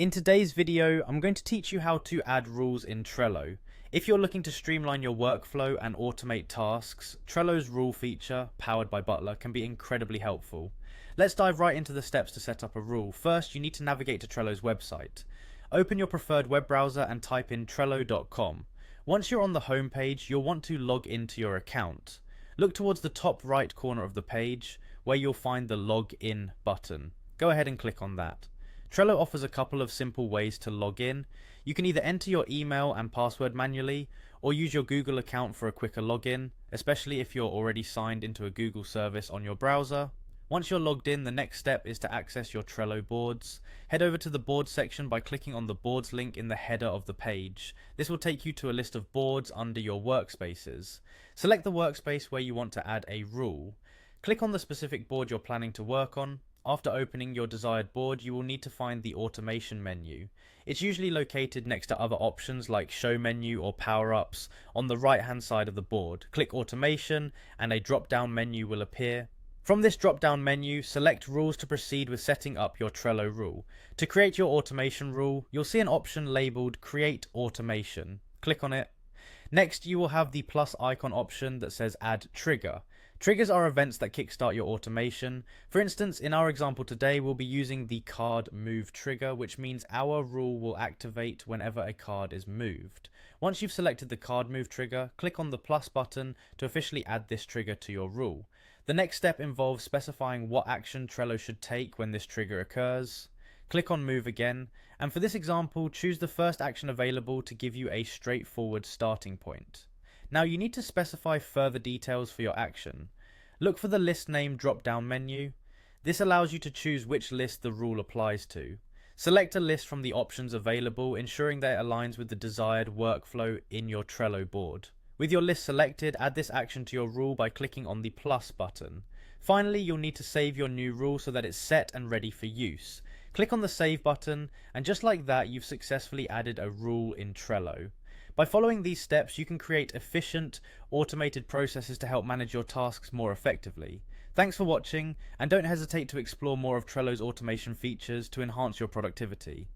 In today's video, I'm going to teach you how to add rules in Trello. If you're looking to streamline your workflow and automate tasks, Trello's rule feature, powered by Butler, can be incredibly helpful. Let's dive right into the steps to set up a rule. First, you need to navigate to Trello's website. Open your preferred web browser and type in trello.com. Once you're on the home page, you'll want to log into your account. Look towards the top right corner of the page, where you'll find the Login button. Go ahead and click on that. Trello offers a couple of simple ways to log in. You can either enter your email and password manually, or use your Google account for a quicker login, especially if you're already signed into a Google service on your browser. Once you're logged in, the next step is to access your Trello boards. Head over to the boards section by clicking on the boards link in the header of the page. This will take you to a list of boards under your workspaces. Select the workspace where you want to add a rule. Click on the specific board you're planning to work on. After opening your desired board, you will need to find the automation menu. It's usually located next to other options like show menu or power-ups on the right hand side of the board. Click automation and a drop-down menu will appear. From this drop-down menu, select rules to proceed with setting up your Trello rule. To create your automation rule, you'll see an option labeled create automation. Click on it. Next, you will have the plus icon option that says add trigger. Triggers are events that kickstart your automation. For instance, in our example today, we'll be using the card move trigger, which means our rule will activate whenever a card is moved. Once you've selected the card move trigger, click on the plus button to officially add this trigger to your rule. The next step involves specifying what action Trello should take when this trigger occurs. Click on move again, and for this example, choose the first action available to give you a straightforward starting point. Now you need to specify further details for your action. Look for the list name drop-down menu. This allows you to choose which list the rule applies to. Select a list from the options available, ensuring that it aligns with the desired workflow in your Trello board. With your list selected, add this action to your rule by clicking on the plus button. Finally, you'll need to save your new rule so that it's set and ready for use. Click on the save button, and just like that, you've successfully added a rule in Trello. By following these steps, you can create efficient, automated processes to help manage your tasks more effectively. Thanks for watching, and don't hesitate to explore more of Trello's automation features to enhance your productivity.